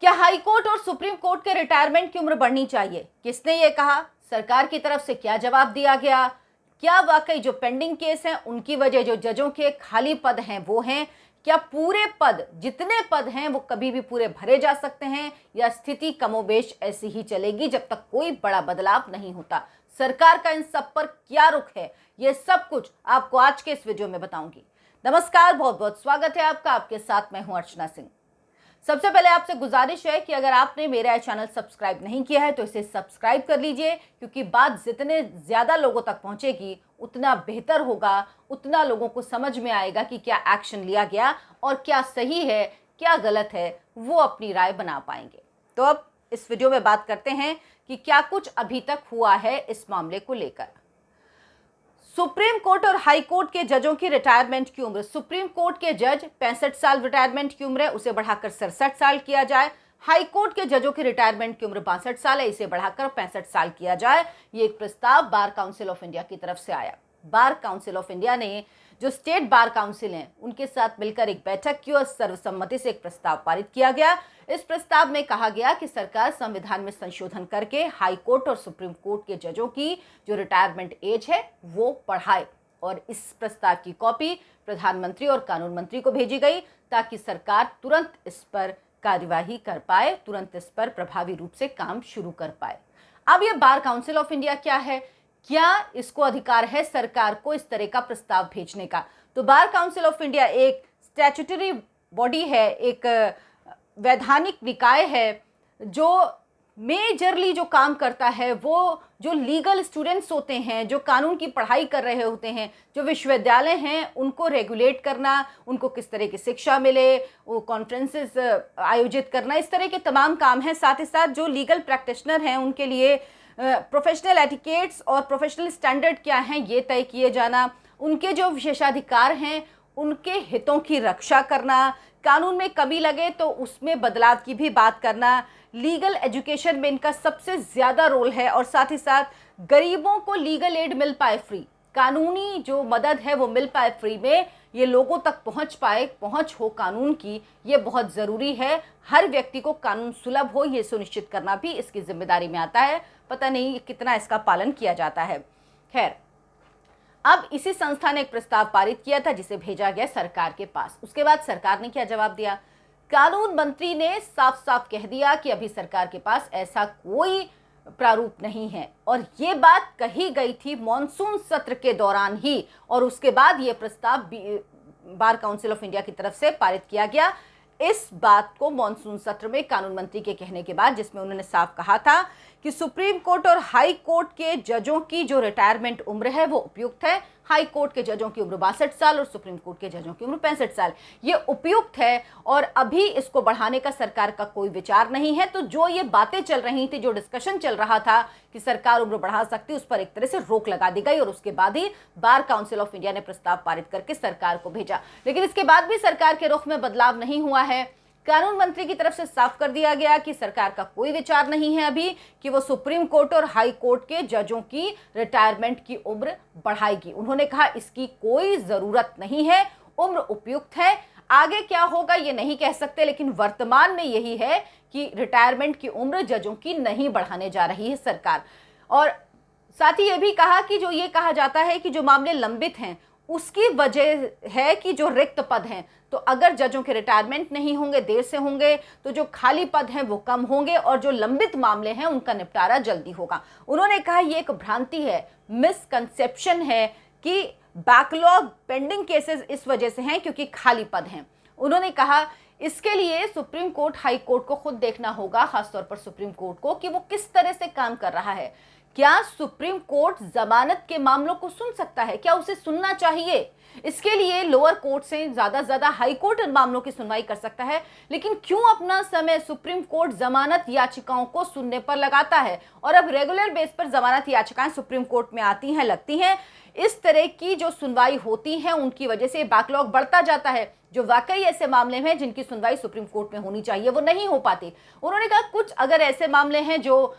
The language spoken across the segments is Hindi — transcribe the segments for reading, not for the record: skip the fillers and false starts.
क्या हाई कोर्ट और सुप्रीम कोर्ट के रिटायरमेंट की उम्र बढ़नी चाहिए? किसने ये कहा? सरकार की तरफ से क्या जवाब दिया गया? क्या वाकई जो पेंडिंग केस हैं उनकी वजह जो जजों के खाली पद हैं वो हैं? क्या पूरे पद जितने पद हैं वो कभी भी पूरे भरे जा सकते हैं या स्थिति कमोबेश ऐसी ही चलेगी जब तक कोई बड़ा बदलाव नहीं होता? सरकार का इन सब पर क्या रुख है, ये सब कुछ आपको आज के इस वीडियो में बताऊंगी। नमस्कार, बहुत बहुत स्वागत है आपका। आपके साथ मैं हूं अर्चना सिंह। सबसे पहले आपसे गुजारिश है कि अगर आपने मेरा चैनल सब्सक्राइब नहीं किया है तो इसे सब्सक्राइब कर लीजिए, क्योंकि बात जितने ज़्यादा लोगों तक पहुंचेगी उतना बेहतर होगा, उतना लोगों को समझ में आएगा कि क्या एक्शन लिया गया और क्या सही है क्या गलत है, वो अपनी राय बना पाएंगे। तो अब इस वीडियो में बात करते हैं कि क्या कुछ अभी तक हुआ है इस मामले को लेकर। सुप्रीम कोर्ट और हाई कोर्ट के जजों की रिटायरमेंट की उम्र। सुप्रीम कोर्ट के जज 65 साल रिटायरमेंट की उम्र है, उसे बढ़ाकर 67 साल किया जाए। हाई कोर्ट के जजों की रिटायरमेंट की उम्र 62 साल है, इसे बढ़ाकर 65 साल किया जाए। ये एक प्रस्ताव बार काउंसिल ऑफ इंडिया की तरफ से आया। बार काउंसिल ऑफ इंडिया ने जो स्टेट बार काउंसिल हैं उनके साथ मिलकर एक बैठक की और सर्वसम्मति से एक प्रस्ताव पारित किया गया। इस प्रस्ताव में कहा गया कि सरकार संविधान में संशोधन करके हाई कोर्ट और सुप्रीम कोर्ट के जजों की जो रिटायरमेंट एज है वो बढ़ाए, और इस प्रस्ताव की कॉपी प्रधानमंत्री और कानून मंत्री को भेजी गई ताकि सरकार तुरंत इस पर कार्यवाही कर पाए, तुरंत इस पर प्रभावी रूप से काम शुरू कर पाए। अब ये बार काउंसिल ऑफ इंडिया क्या है, क्या इसको अधिकार है सरकार को इस तरह का प्रस्ताव भेजने का? तो बार काउंसिल ऑफ इंडिया एक स्टैट्यूटरी बॉडी है, एक वैधानिक निकाय है जो मेजरली जो काम करता है वो जो लीगल स्टूडेंट्स होते हैं, जो कानून की पढ़ाई कर रहे होते हैं, जो विश्वविद्यालय हैं, उनको रेगुलेट करना, उनको किस तरह की शिक्षा मिले, वो कॉन्फ्रेंसेस आयोजित करना, इस तरह के तमाम काम हैं। साथ ही साथ जो लीगल प्रैक्टिशनर हैं उनके लिए प्रोफेशनल एटिकेट्स और प्रोफेशनल स्टैंडर्ड क्या हैं ये तय किए जाना, उनके जो विशेषाधिकार हैं उनके हितों की रक्षा करना, कानून में कमी लगे तो उसमें बदलाव की भी बात करना, लीगल एजुकेशन में इनका सबसे ज़्यादा रोल है, और साथ ही साथ गरीबों को लीगल एड मिल पाए फ्री, कानूनी जो मदद है वो मिल पाए फ्री में, ये लोगों तक पहुंच पाए, पहुंच हो कानून की, ये बहुत ज़रूरी है। हर व्यक्ति को कानून सुलभ हो ये सुनिश्चित करना भी इसकी जिम्मेदारी में आता है। पता नहीं कितना इसका पालन किया जाता है। खैर, अब इसी संस्था ने एक प्रस्ताव पारित किया था जिसे भेजा गया सरकार के पास। उसके बाद सरकार ने क्या जवाब दिया? कानून मंत्री ने साफ साफ कह दिया कि अभी सरकार के पास ऐसा कोई प्रारूप नहीं है, और ये बात कही गई थी मॉनसून सत्र के दौरान ही, और उसके बाद ये प्रस्ताव बार काउंसिल ऑफ इंडिया की तरफ से पारित किया गया। इस बात को मॉनसून सत्र में कानून मंत्री के कहने के बाद, जिसमें उन्होंने साफ कहा था कि सुप्रीम कोर्ट और हाई कोर्ट के जजों की जो रिटायरमेंट उम्र है वो उपयुक्त है। हाई कोर्ट के जजों की उम्र 62 साल और सुप्रीम कोर्ट के जजों की उम्र 65 साल, ये उपयुक्त है, और अभी इसको बढ़ाने का सरकार का कोई विचार नहीं है। तो जो ये बातें चल रही थी, जो डिस्कशन चल रहा था कि सरकार उम्र बढ़ा सकती, उस पर एक तरह से रोक लगा दी गई, और उसके बाद ही बार काउंसिल ऑफ इंडिया ने प्रस्ताव पारित करके सरकार को भेजा। लेकिन इसके बाद भी सरकार के रुख में बदलाव नहीं हुआ है। कानून मंत्री की तरफ से साफ कर दिया गया कि सरकार का कोई विचार नहीं है अभी कि वो सुप्रीम कोर्ट और हाई कोर्ट के जजों की रिटायरमेंट की उम्र बढ़ाएगी। उन्होंने कहा इसकी कोई जरूरत नहीं है, उम्र उपयुक्त है। आगे क्या होगा ये नहीं कह सकते, लेकिन वर्तमान में यही है कि रिटायरमेंट की उम्र जजों की नहीं बढ़ाने जा रही है सरकार। और साथ ही ये भी कहा कि जो ये कहा जाता है कि जो मामले लंबित हैं उसकी वजह है कि जो रिक्त पद हैं, तो अगर जजों के रिटायरमेंट नहीं होंगे, देर से होंगे, तो जो खाली पद हैं वो कम होंगे, और जो लंबित मामले हैं उनका निपटारा जल्दी होगा। उन्होंने कहा ये एक भ्रांति है, मिसकंसेप्शन है कि बैकलॉग पेंडिंग केसेस इस वजह से हैं क्योंकि खाली पद हैं। उन्होंने कहा इसके लिए सुप्रीम कोर्ट हाई कोर्ट को खुद देखना होगा, खासतौर पर सुप्रीम कोर्ट को, कि वो किस तरह से काम कर रहा है। क्या सुप्रीम कोर्ट जमानत के मामलों को सुन सकता है? क्या उसे सुनना चाहिए? इसके लिए लोअर कोर्ट से ज्यादा हाई कोर्ट इन मामलों की सुनवाई कर सकता है, लेकिन क्यों अपना समय सुप्रीम कोर्ट जमानत याचिकाओं को सुनने पर लगाता है? और अब रेगुलर बेस पर जमानत याचिकाएं सुप्रीम कोर्ट में आती हैं, लगती हैं। इस तरह की जो सुनवाई होती है उनकी वजह से बैकलॉग बढ़ता जाता है। जो वाकई ऐसे मामले हैं जिनकी सुनवाई सुप्रीम कोर्ट में होनी चाहिए वो नहीं हो पाती। उन्होंने कहा कुछ अगर ऐसे मामले हैं जो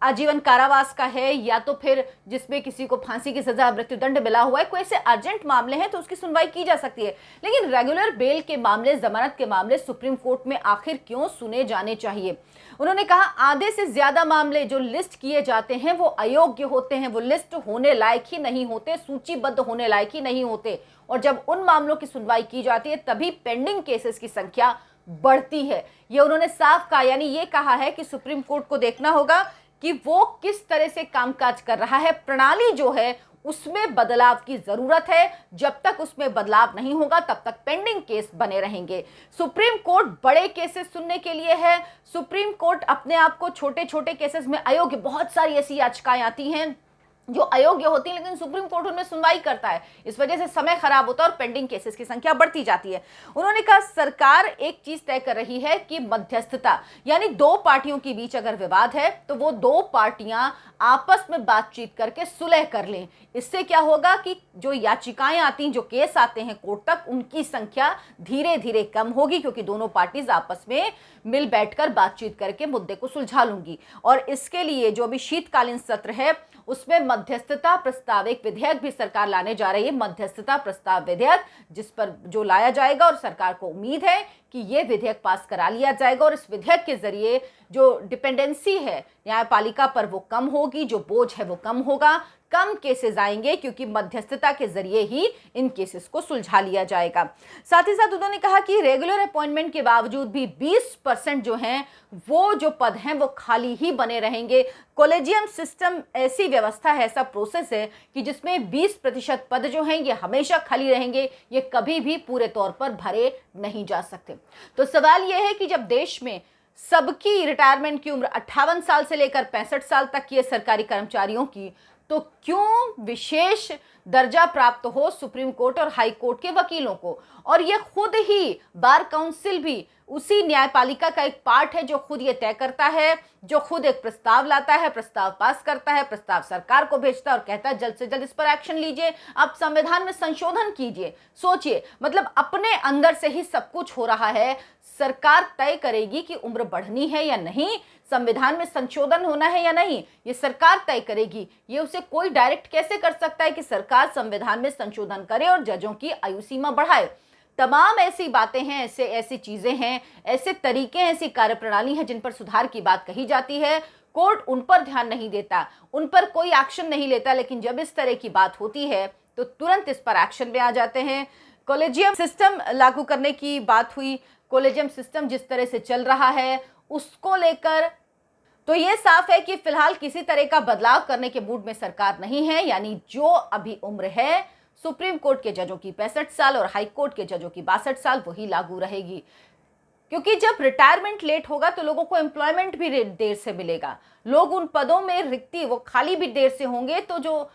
आजीवन कारावास का है या तो फिर जिसमें किसी को फांसी की सजा, मृत्युदंड मिला हुआ है, कोई ऐसे अर्जेंट मामले हैं तो उसकी सुनवाई की जा सकती है। लेकिन रेगुलर बेल के मामले, जमानत के मामले सुप्रीम कोर्ट में आखिर क्यों सुने जाने चाहिए? उन्होंने कहा आधे से ज्यादा मामले जो लिस्ट किए जाते हैं वो अयोग्य होते हैं, वो लिस्ट होने लायक ही नहीं होते, सूचीबद्ध होने लायक ही नहीं होते। और जब उन मामलों की सुनवाई की जाती है तभी पेंडिंग केसेस की संख्या बढ़ती है। ये उन्होंने साफ कहा, यानी ये कहा है कि सुप्रीम कोर्ट को देखना होगा कि वो किस तरह से कामकाज कर रहा है, प्रणाली जो है उसमें बदलाव की जरूरत है। जब तक उसमें बदलाव नहीं होगा तब तक पेंडिंग केस बने रहेंगे। सुप्रीम कोर्ट बड़े केसेस सुनने के लिए है। सुप्रीम कोर्ट अपने आप को छोटे छोटे केसेस में अयोग्य, बहुत सारी ऐसी याचिकाएं आती हैं जो अयोग्य होती है, लेकिन सुप्रीम कोर्ट उनमें सुनवाई करता है। इस वजह से समय खराब होता है और पेंडिंग केसेस की संख्या बढ़ती जाती है। उन्होंने कहा सरकार एक चीज तय कर रही है कि मध्यस्थता, यानी दो पार्टियों के बीच अगर विवाद है तो वो दो पार्टियां आपस में बातचीत करके सुलह कर लें। इससे क्या होगा कि जो याचिकाएं आती, जो केस आते हैं कोर्ट तक, उनकी संख्या धीरे धीरे कम होगी, क्योंकि दोनों पार्टीज आपस में मिल बैठकर बातचीत करके मुद्दे को सुलझा लूंगी। और इसके लिए जो भी शीतकालीन सत्र है उसमें मध्यस्थता प्रस्ताव, एक विधेयक भी सरकार लाने जा रही है, मध्यस्थता प्रस्ताव विधेयक, जिस पर जो लाया जाएगा और सरकार को उम्मीद है कि यह विधेयक पास करा लिया जाएगा। और इस विधेयक के जरिए जो डिपेंडेंसी है न्यायपालिका पर वो कम होगी, जो बोझ है वो कम होगा, कम केसेस आएंगे, क्योंकि मध्यस्थता के जरिए ही इन केसेस को सुलझा लिया जाएगा। साथ ही साथ उन्होंने कहा कि रेगुलर अपॉइंटमेंट के बावजूद भी 20% जो हैं वो जो पद हैं वो खाली ही बने रहेंगे। कॉलेजियम सिस्टम ऐसी व्यवस्था है, ऐसा प्रोसेस है कि जिसमें 20% पद जो हैं ये हमेशा खाली रहेंगे, ये कभी भी पूरे तौर पर भरे नहीं जा सकते। तो सवाल यह है कि जब देश में सबकी रिटायरमेंट की उम्र 58 साल से लेकर 65 साल तक की है सरकारी कर्मचारियों की, तो क्यों विशेष दर्जा प्राप्त हो सुप्रीम कोर्ट और हाई कोर्ट के वकीलों को? और ये खुद ही बार काउंसिल भी उसी न्यायपालिका का एक पार्ट है जो खुद ये तय करता है, जो खुद एक प्रस्ताव लाता है, प्रस्ताव पास करता है, प्रस्ताव सरकार को भेजता है और कहता है जल्द से जल्द इस पर एक्शन लीजिए, आप संविधान में संशोधन कीजिए। सोचिए, मतलब अपने अंदर से ही सब कुछ हो रहा है। सरकार तय करेगी कि उम्र बढ़नी है या नहीं, संविधान में संशोधन होना है या नहीं, ये सरकार तय करेगी। ये उसे कोई डायरेक्ट कैसे कर सकता है कि सरकार संविधान में संशोधन करे और जजों की आयु सीमा बढ़ाए? तमाम ऐसी बातें हैं, ऐसी चीजें हैं, ऐसे तरीके हैं, ऐसी कार्यप्रणाली है जिन पर सुधार की बात कही जाती है। कोर्ट उन पर ध्यान नहीं देता, उन पर कोई एक्शन नहीं लेता, लेकिन जब इस तरह की बात होती है तो तुरंत इस पर एक्शन में आ जाते हैं। कॉलेजियम सिस्टम लागू करने की बात हुई, कॉलेजियम सिस्टम जिस तरह से चल रहा है उसको लेकर तो ये साफ है कि फिलहाल किसी तरह का बदलाव करने के मूड में सरकार नहीं है। यानी जो अभी उम्र है सुप्रीम कोर्ट के जजों की 65 साल और हाई कोर्ट के जजों की 62 साल, वही लागू रहेगी। क्योंकि जब रिटायरमेंट लेट होगा तो लोगों को एम्प्लॉयमेंट भी देर से मिलेगा, लोग उन पदों में रिक्ति वो खाली भी देर से होंगे, तो जो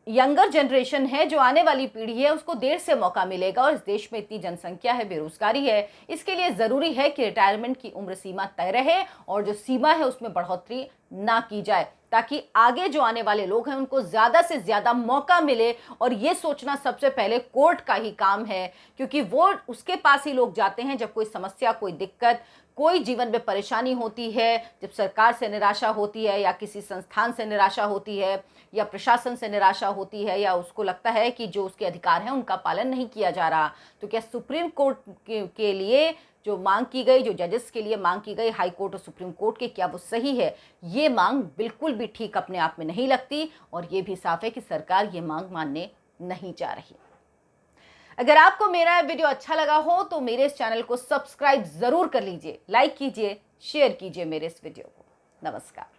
यंगर जनरेशन है, जो आने वाली पीढ़ी है, उसको देर से मौका मिलेगा। और इस देश में इतनी जनसंख्या है, बेरोजगारी है, इसके लिए जरूरी है कि रिटायरमेंट की उम्र सीमा तय रहे और जो सीमा है उसमें बढ़ोतरी ना की जाए, ताकि आगे जो आने वाले लोग हैं उनको ज्यादा से ज्यादा मौका मिले। और ये सोचना सबसे पहले कोर्ट का ही काम है, क्योंकि वो उसके पास ही लोग जाते हैं जब कोई समस्या, कोई दिक्कत, कोई जीवन में परेशानी होती है, जब सरकार से निराशा होती है या किसी संस्थान से निराशा होती है या प्रशासन से निराशा होती है, या उसको लगता है कि जो उसके अधिकार हैं उनका पालन नहीं किया जा रहा। तो क्या सुप्रीम कोर्ट के लिए जो मांग की गई, जो जजेस के लिए मांग की गई हाई कोर्ट और सुप्रीम कोर्ट के, क्या वो सही है? ये मांग बिल्कुल भी ठीक अपने आप में नहीं लगती और ये भी साफ है कि सरकार ये मांग मानने नहीं जा रही। अगर आपको मेरा वीडियो अच्छा लगा हो तो मेरे इस चैनल को सब्सक्राइब जरूर कर लीजिए, लाइक कीजिए, शेयर कीजिए मेरे इस वीडियो को। नमस्कार।